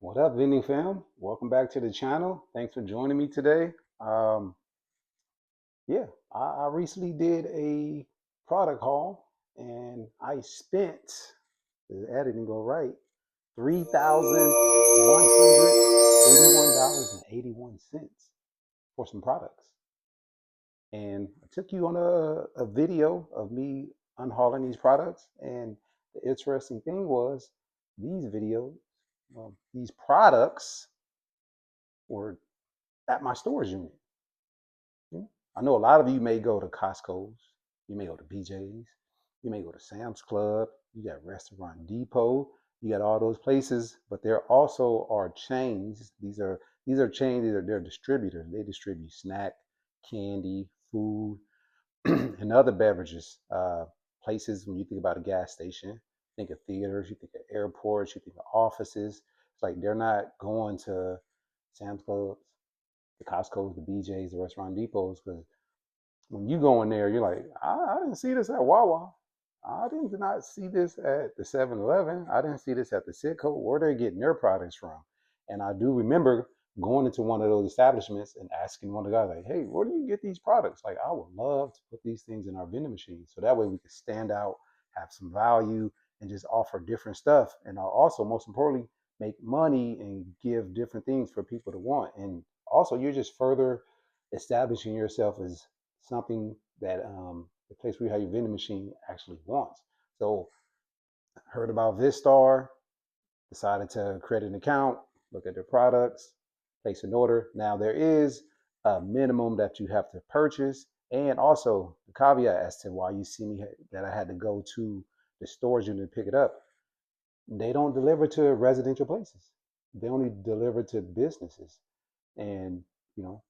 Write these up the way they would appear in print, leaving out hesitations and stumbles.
What up, vending fam? Welcome back to the channel. Thanks for joining me today. Um, yeah, I recently did a product haul and I spent, the ad didn't go right, $3,181.81 for some products. And I took you on a video of me unhauling these products. And the interesting thing was these videos, these products were at my storage unit. Yeah. I know a lot of you may go to Costco's, you may go to BJ's, you may go to Sam's Club, you got Restaurant Depot, you got all those places, but there also are chains. These are chains, they're distributors. They distribute snack, candy, food, and other beverages. Places when you think about a gas station, think of theaters, you think of airports, you think of offices. It's like they're not going to Sam's Club, the Costco's, the BJ's, the Restaurant Depots, because when you go in there, you're like, I didn't see this at Wawa. I did not see this at the 7-Eleven. I didn't see this at the Citco. Where they're getting their products from. And I do remember going into one of those establishments and asking one of the guys, like, hey, where do you get these products? Like, I would love to put these things in our vending machine. So that way we could stand out, have some value, and just offer different stuff. And I'll also, most importantly, make money and give different things for people to want. And also, you're just further establishing yourself as something that the place where you have your vending machine actually wants. So heard about Vistar, decided to create an account, look at their products, place an order. Now there is a minimum that you have to purchase, and also the caveat as to why you see me that I had to go to the storage unit to pick it up. They don't deliver to residential places. They only deliver to businesses, and you know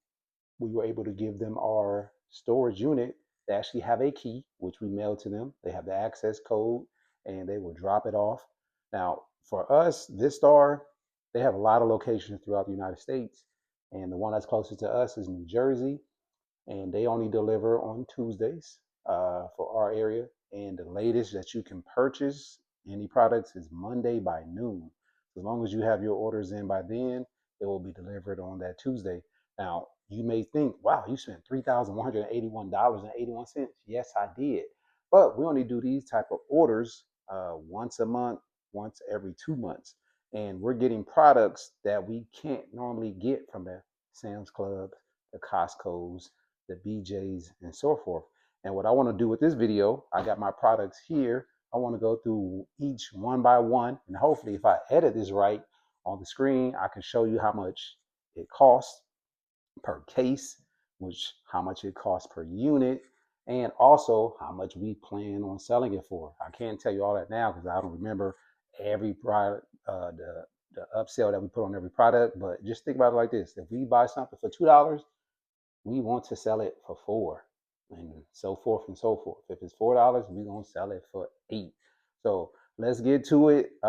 we were able to give them our storage unit. They actually have a key, which we mail to them. They have the access code and they will drop it off. Now, for us, Vistar, they have a lot of locations throughout the United States. And the one that's closest to us is New Jersey. And they only deliver on Tuesdays for our area. And the latest that you can purchase any products is Monday by noon. As long as you have your orders in by then, it will be delivered on that Tuesday. Now, you may think, wow, you spent $3,181.81. Yes, I did. But we only do these type of orders once a month, once every 2 months. And we're getting products that we can't normally get from the Sam's Club, the Costco's, the BJ's, and so forth. And what I want to do with this video, I got my products here. I want to go through each one by one. And hopefully if I edit this right on the screen, I can show you how much it costs per case, which how much it costs per unit, and also how much we plan on selling it for. I can't tell you all that now because I don't remember every product, the upsell that we put on every product. But just think about it like this: if we buy something for $2, we want to sell it for 4, and so forth and so forth. If it's $4, we're gonna sell it for 8. So let's get to it.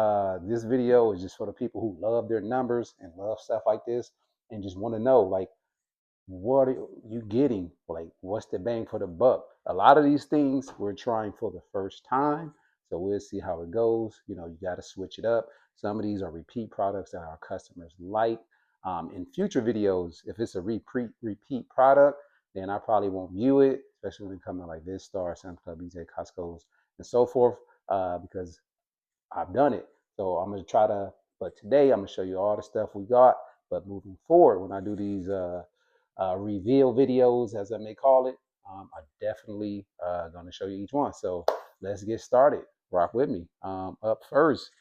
This video is just for the people who love their numbers and love stuff like this and just want to know, like, what are you getting? Like, what's the bang for the buck? A lot of these things we're trying for the first time, so we'll see how it goes. You got to switch it up. Some of these are repeat products that our customers like. In future videos, if it's a repeat product, then I probably won't view it, especially when it comes to like Vistar, Sam's Club, BJ, Costco's, and so forth, because I've done it. So I'm gonna try to. But today I'm gonna show you all the stuff we got. But moving forward, when I do these reveal videos, as I may call it, I definitely gonna show you each one. So let's get started. Rock with me. Up first,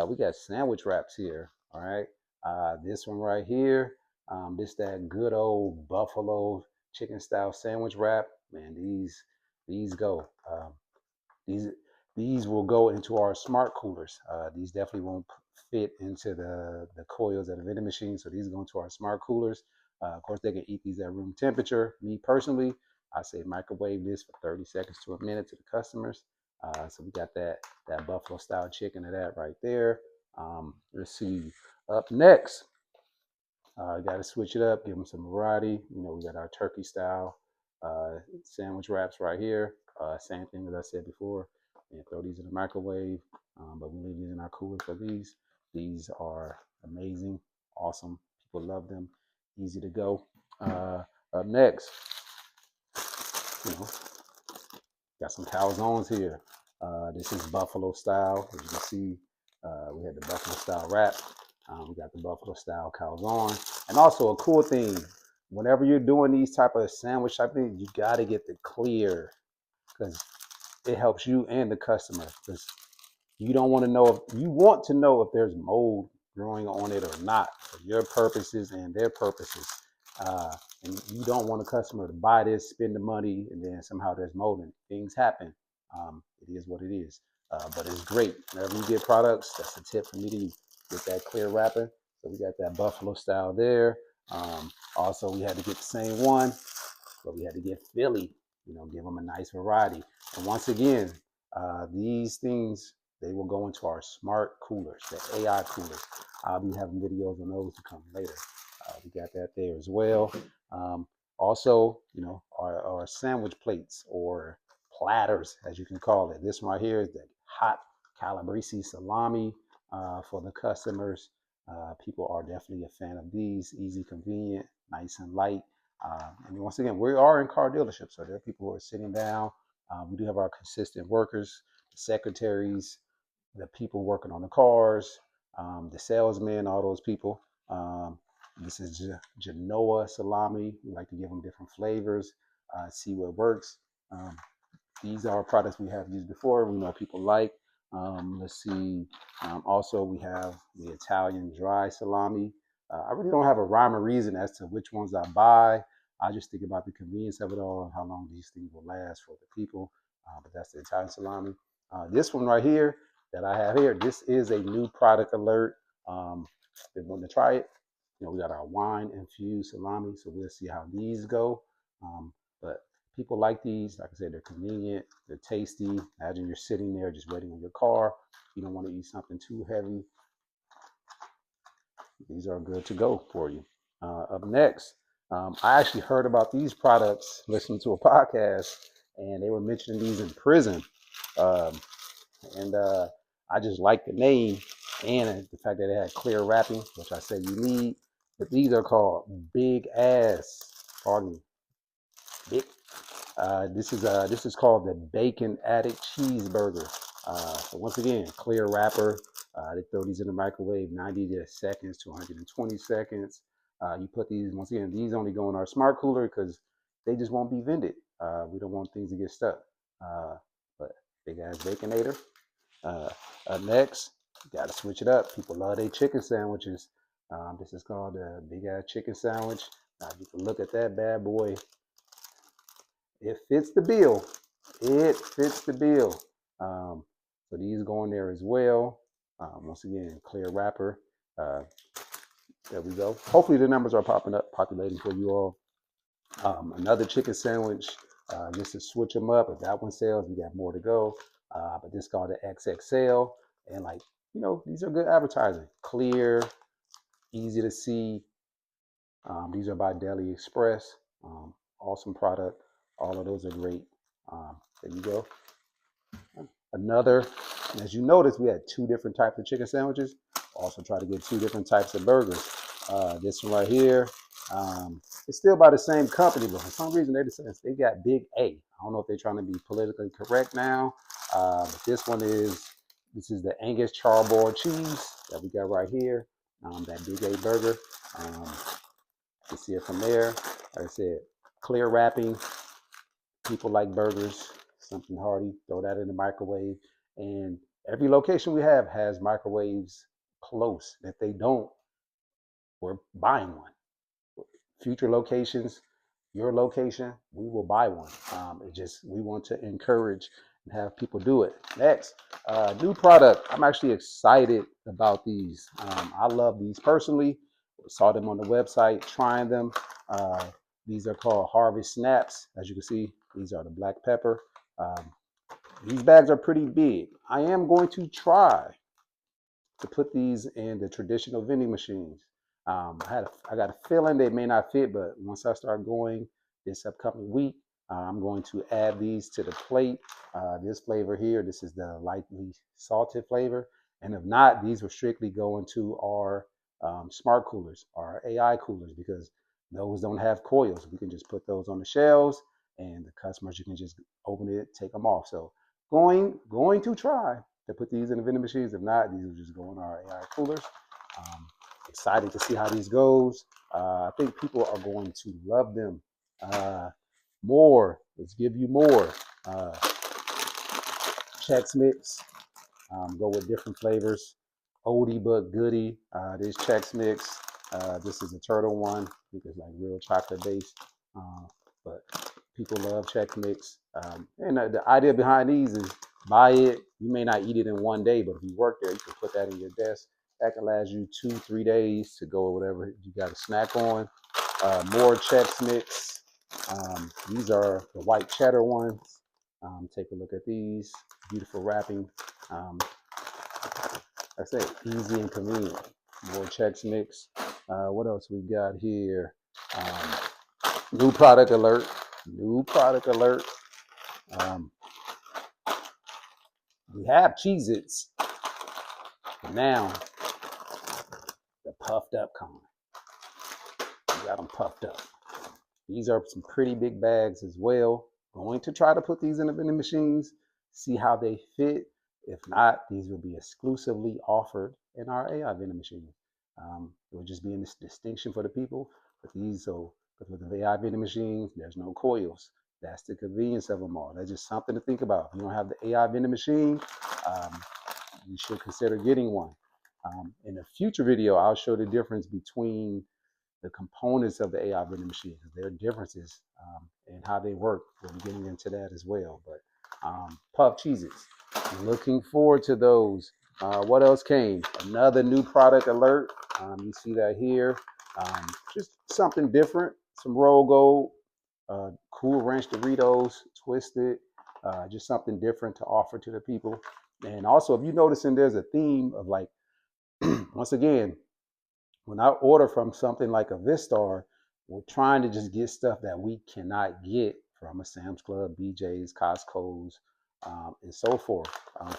we got sandwich wraps here. All right, this one right here. This that good old buffalo chicken style sandwich wrap. Man, these go. These these will go into our smart coolers. These definitely won't fit into the coils at a vending machine. So these go into our smart coolers. Of course, they can eat these at room temperature. Me personally, I say microwave this for 30 seconds to a minute to the customers. So we got that buffalo style chicken of that right there. Let's see. Up next, got to switch it up, give them some variety. We got our turkey style sandwich wraps right here. Same thing as I said before. And throw these in the microwave, but we leave these in our cooler for these. These are amazing, awesome. People love them. Easy to go. Up next, you know, got some calzones here. This is buffalo style. As you can see, we had the buffalo style wrap. We got the buffalo style calzone. And also a cool thing, whenever you're doing these type of sandwich type things, you got to get the clear, because it helps you and the customer. Because you don't want to know if you want to know if there's mold growing on it or not, for your purposes and their purposes. Uh, and you don't want a customer to buy this, spend the money, and then somehow there's mold and things happen. It is what it is. But it's great. Whenever you get products, that's a tip for me to get that clear wrapping. So we got that buffalo style there. Also, we had to get the same one, but we had to get Philly, give them a nice variety. And once again, these things, they will go into our smart coolers, the AI coolers. I'll be having videos on those to come later. We got that there as well. Also, our sandwich plates or platters, as you can call it. This one right here is the hot calabrese salami for the customers. People are definitely a fan of these. Easy, convenient, nice and light. And once again, we are in car dealerships, so there are people who are sitting down. We do have our consistent workers, the secretaries, the people working on the cars, the salesmen, all those people. This is Genoa salami. We like to give them different flavors, see what works. These are products we have used before. We know people like. Let's see. Also, we have the Italian dry salami. I really don't have a rhyme or reason as to which ones I buy. I just think about the convenience of it all and how long these things will last for the people. But that's the Italian salami. This one right here that I have here, this is a new product alert. They want to try it. We got our wine infused salami, so we'll see how these go. But people like these. Like I said, they're convenient, they're tasty. Imagine you're sitting there just waiting in your car. You don't want to eat something too heavy. These are good to go for you. Up next, I actually heard about these products listening to a podcast, and they were mentioning these in prison. Um, and I just like the name and the fact that it had clear wrapping, which I say you need. But these are called big ass, pardon me, big. This is called the Bacon Addict Cheeseburger. So once again, clear wrapper. They throw these in the microwave 90 seconds to 120 seconds. You put these, once again, these only go in our smart cooler because they just won't be vended. We don't want things to get stuck. But big ass Baconator. Up next, got to switch it up. People love their chicken sandwiches. This is called a big ass chicken sandwich. You can look at that bad boy. It fits the bill. It fits the bill. So these go in there as well. Once again, clear wrapper. There we go. Hopefully the numbers are populating for you all. Another chicken sandwich, just to switch them up. If that one sells, we got more to go. But this is called the XXL. And these are good advertising. Clear, easy to see. These are by Deli Express. Awesome product. All of those are great. There you go. Another, as you notice, we had two different types of chicken sandwiches. Also try to get two different types of burgers. This one right here, it's still by the same company, but for some reason they got Big A. I don't know if they're trying to be politically correct now, but this is the Angus charbroiled cheese that we got right here. That Big A burger. You can see it from there. Like I said, clear wrapping. People like burgers, something hearty. Throw that in the microwave. And every location we have has microwaves close. If they don't, we're buying one. Future locations, your location, we will buy one. We want to encourage and have people do it. Next, new product. I'm actually excited about these. I love these personally. Saw them on the website, trying them. These are called Harvest Snaps. As you can see, these are the black pepper. These bags are pretty big. I am going to try to put these in the traditional vending machines. I got a feeling they may not fit, but once I start going this upcoming week, I'm going to add these to the plate. This flavor here, this is the lightly salted flavor. And if not, these will strictly go into our smart coolers, our AI coolers, because those don't have coils. We can just put those on the shelves, and the customers, you can just open it, take them off. So going to try to put these in the vending machines. If not, these will just go in our AI coolers. Excited to see how these goes. I think people are going to love them. More. Let's give you more. Chex Mix. Go with different flavors. Oldie but goodie. This Chex Mix. This is a turtle one. I think it's like real chocolate based. But people love Chex Mix. And the idea behind these is buy it. You may not eat it in one day, but if you work there, you can put that in your desk. That can last you 2-3 days to go or whatever you got a snack on. More Chex Mix. These are the white cheddar ones. Take a look at these. Beautiful wrapping. I say easy and convenient. More Chex Mix. What else we got here? New product alert. New product alert. We have Cheez-Its, but now the puffed up kind. We got them puffed up. These are some pretty big bags as well. Going to try to put these in the vending machines, see how they fit. If not, these will be exclusively offered in our AI vending machines. It will just be in this distinction for the people. But these, so with the AI vending machines, there's no coils. That's the convenience of them all. That's just something to think about. If you don't have the AI vending machine, you should consider getting one. In a future video, I'll show the difference between the components of the AI vending machine. There are differences in how they work. We'll be getting into that as well. But Puff Cheez-Its, looking forward to those. What else came? Another new product alert. You see that here. Just something different. Some Roll Gold, Cool Ranch Doritos, Twisted. Just something different to offer to the people. And also, if you notice, there's a theme of like, once again, when I order from something like a Vistar, we're trying to just get stuff that we cannot get from a Sam's Club, BJ's, Costco's, and so forth,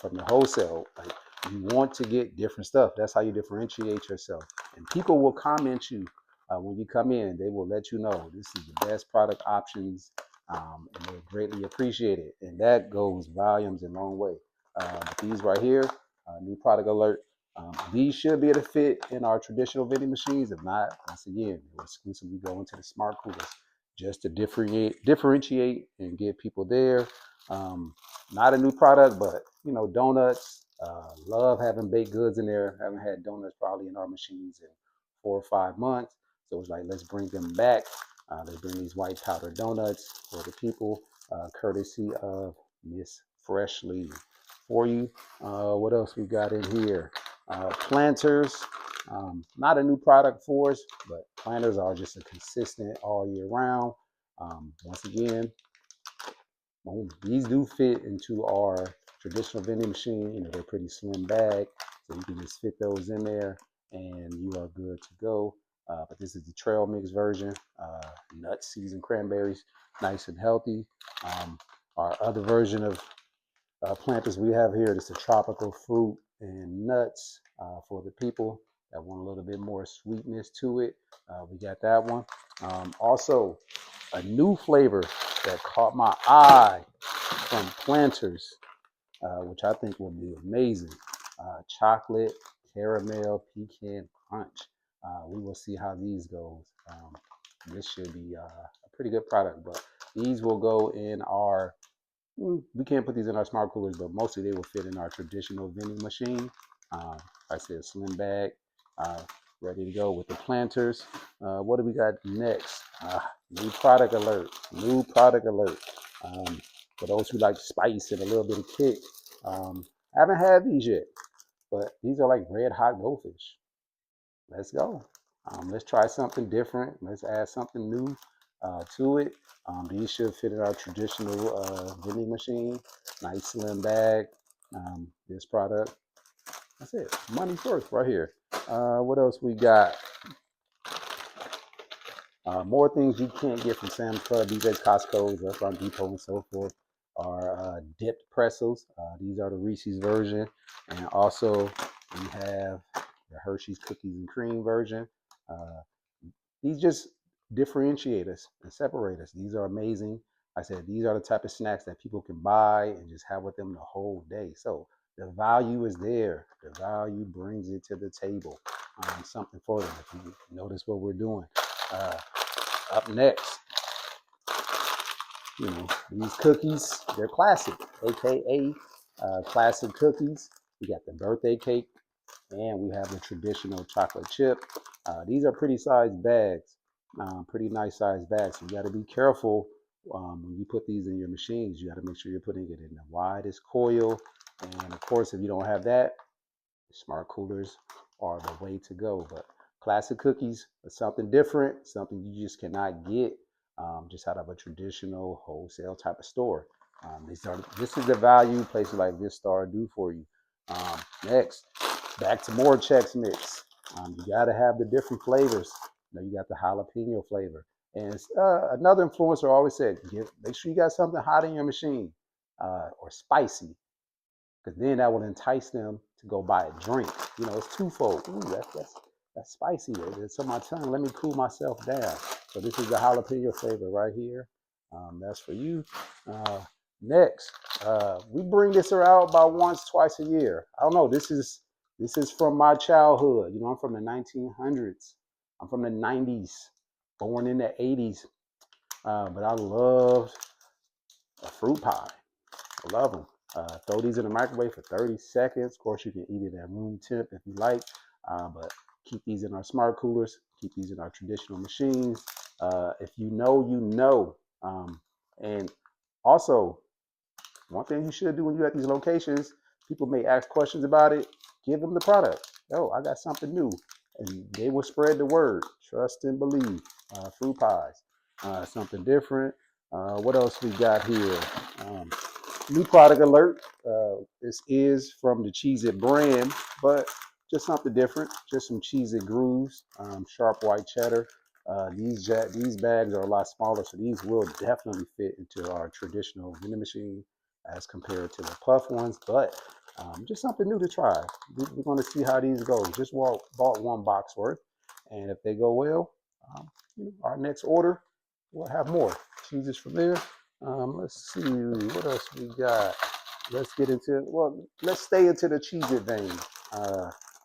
from the wholesale. Like, you want to get different stuff. That's how you differentiate yourself. And people will comment you when you come in. They will let you know this is the best product options, and they greatly appreciate it. And that goes volumes a long way. These right here, new product alert. These should be able to fit in our traditional vending machines. If not, once again, we'll exclusively go into the smart coolers just to differentiate and get people there. Not a new product, but donuts. Love having baked goods in there. Haven't had donuts probably in our machines in 4 or 5 months. So it's like, let's bring them back. Let's bring these white powder donuts for the people, courtesy of Miss Freshly for you. What else we got in here? Planters. Not a new product for us, but planters are just a consistent all year round. Once again, these do fit into our traditional vending machine. They're pretty slim bag, so you can just fit those in there and you are good to go. But this is the trail mix version. Nuts, seasoned cranberries, nice and healthy. Our other version of planters we have here is the tropical fruit and nuts for the people that want a little bit more sweetness to it. We got that one. Also, a new flavor that caught my eye from Planters, which I think will be amazing. Chocolate, caramel, pecan crunch. We will see how these go. This should be a pretty good product, but these will go in our, we can't put these in our smart coolers, but mostly they will fit in our traditional vending machine. I said slim bag, ready to go with the Planters. What do we got next? New product alert. New product alert. For those who like spice and a little bit of kick. I haven't had these yet, but these are like red hot goldfish. Let's go. Let's try something different. Let's add something new to it. These should fit in our traditional vending machine. Nice slim bag. This product. That's it. Money's worth right here. What else we got? More things you can't get from Sam's Club, BJ's, Costco's, Restaurant Depot, and so forth are dipped pretzels. These are the Reese's version, and also We have the Hershey's cookies and cream version. Uh, these just differentiate us and separate us. These are amazing. I said these are the type of snacks that people can buy and just have with them the whole day. So the value is there. The value brings it to the table. Something for them. If you notice what we're doing. Up next, these cookies, they're classic, aka classic cookies. We got the birthday cake, and we have the traditional chocolate chip. These are pretty sized bags, pretty nice sized bags. So you got to be careful when you put these in your machines. You got to make sure you're putting it in the widest coil. And of course, if you don't have that, smart coolers are the way to go. But classic cookies are something different, something you just cannot get just out of a traditional wholesale type of store. This is the value places like this Star do for you. Next, back to more Chex Mix. You got to have the different flavors. You got the jalapeno flavor. And another influencer always said, make sure you got something hot in your machine or spicy, because then that will entice them to go buy a drink. It's twofold. Ooh, that's spicy. It's on my tongue. Let me cool myself down. So this is the jalapeno flavor right here. That's for you. Next, we bring this out about once, twice a year. I don't know. This is from my childhood. I'm from the 1900s. I'm from the 90s, born in the 80s. But I love a fruit pie. I love them. Throw these in the microwave for 30 seconds. Of course, you can eat it at room temp if you like, but keep these in our smart coolers. Keep these in our traditional machines. If you know, you know. And also, one thing you should do when you're at these locations, people may ask questions about it. Give them the product. Oh, I got something new. And they will spread the word. Trust and believe. Fruit pies. Something different. What else we got here? New product alert. This is from the Cheez-It brand, but just something different. Just some Cheez-It grooves, sharp white cheddar. These bags are a lot smaller, so these will definitely fit into our traditional vending machine as compared to the puff ones, but just something new to try. We're going to see how these go. Just bought one box worth, and if they go well, our next order, we'll have more cheeses from there. Let's see what else we got. Let's stay into the Cheez-It vein.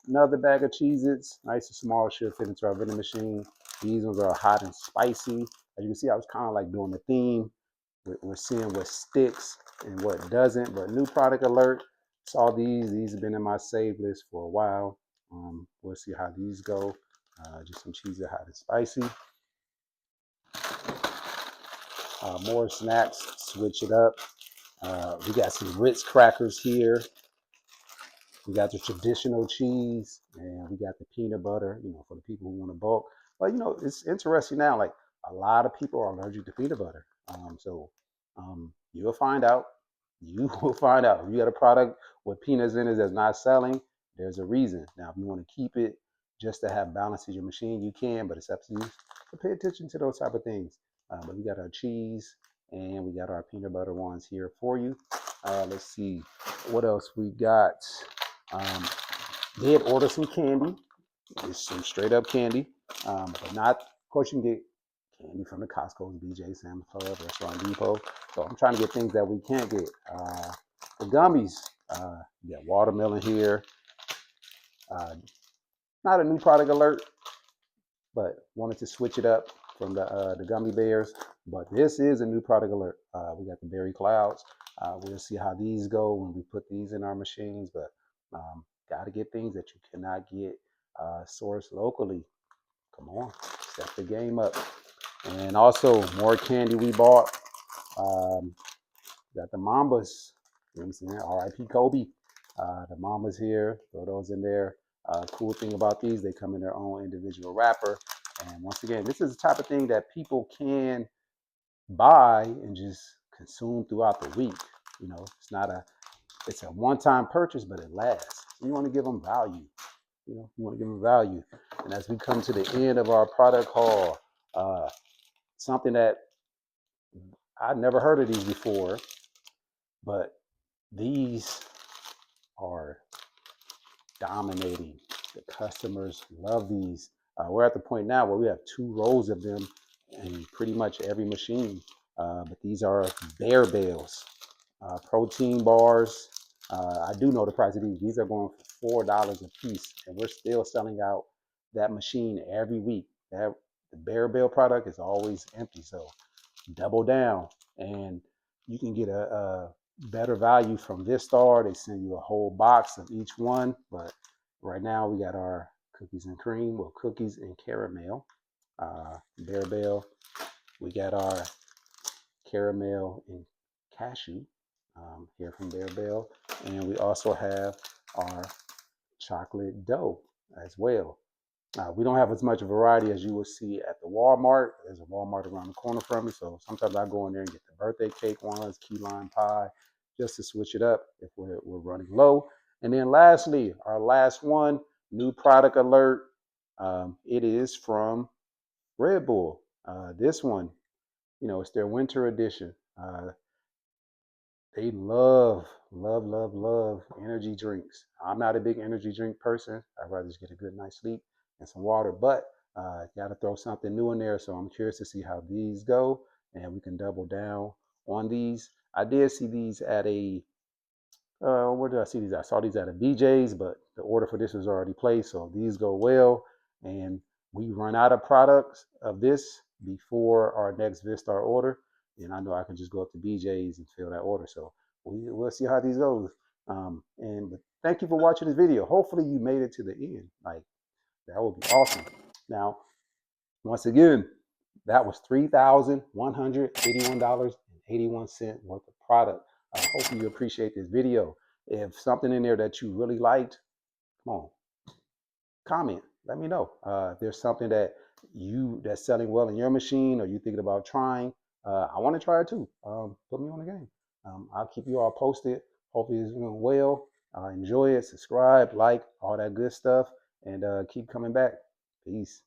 Another bag of Cheez-Its, nice and small, should fit into our vending machine. These ones are hot and spicy. As you can see, I was kind of like doing the theme. We're seeing what sticks and what doesn't, but new product alert. Saw these. These have been in my save list for a while. We'll see how these go. Just some Cheez-It hot and spicy. More snacks, switch it up. We got some Ritz crackers here. We got the traditional cheese, and we got the peanut butter, for the people who want to bulk. But, it's interesting now, like a lot of people are allergic to peanut butter. You'll find out. You will find out. If you got a product with peanuts in it that's not selling, there's a reason. Now, if you want to keep it just to have balance in your machine, you can, but it's up to you. So pay attention to those type of things. But we got our cheese and we got our peanut butter ones here for you. Let's see what else we got. Did order some candy. It's some straight up candy, but not. Of course, you can get candy from the Costco's, BJ, Sam's Club, Restaurant Depot. So I'm trying to get things that we can't get. The gummies. You got watermelon here. Not a new product alert, but wanted to switch it up from the gummy bears. But this is a new product alert. We got the berry clouds. We'll see how these go when we put these in our machines. But got to get things that you cannot get sourced locally. Come on, step the game up. And also more candy we bought. Got the Mambas. R.I.P. Kobe. The Mambas here. Throw those in there. Cool thing about these, they come in their own individual wrapper. And once again, this is the type of thing that people can buy and just consume throughout the week. It's a one-time purchase, but it lasts. So you want to give them value. You want to give them value. And as we come to the end of our product haul, something that I'd never heard of these before, but these are dominating. The customers love these. We're at the point now where we have 2 rows of them in pretty much every machine. But these are bear bales, protein bars. I do know the price of these. These are going for $4 a piece, and we're still selling out that machine every week. That the bear bale product is always empty, so double down, and you can get a better value from this store. They send you a whole box of each one, but right now we got our cookies and cream, well, cookies and caramel, bear bale. We got our caramel and cashew here from Bear Bell, and we also have our chocolate dough as well. We don't have as much variety as you will see at the Walmart. There's a Walmart around the corner from me, so sometimes I go in there and get the birthday cake ones, key lime pie, just to switch it up if we're running low. And then lastly, our last one, new product alert. It is from Red Bull. This one, it's their winter edition. They love energy drinks. I'm not a big energy drink person. I'd rather just get a good night's sleep and some water, but got to throw something new in there. So I'm curious to see how these go, and we can double down on these. I did see these at a where did I see these? I saw these at a BJ's, but the order for this was already placed, so these go well. And we run out of products of this before our next Vistar order, and I know I can just go up to BJ's and fill that order. So we'll see how these goes. And thank you for watching this video. Hopefully you made it to the end. Like, that would be awesome. Now, once again, that was $3,181.81 worth of product. I hope you appreciate this video. If something in there that you really liked, come on, comment. Let me know. If there's something that's selling well in your machine, or you thinking about trying, I want to try it too. Put me on the game. I'll keep you all posted. Hopefully it's doing well. Enjoy it. Subscribe, like, all that good stuff, and keep coming back. Peace.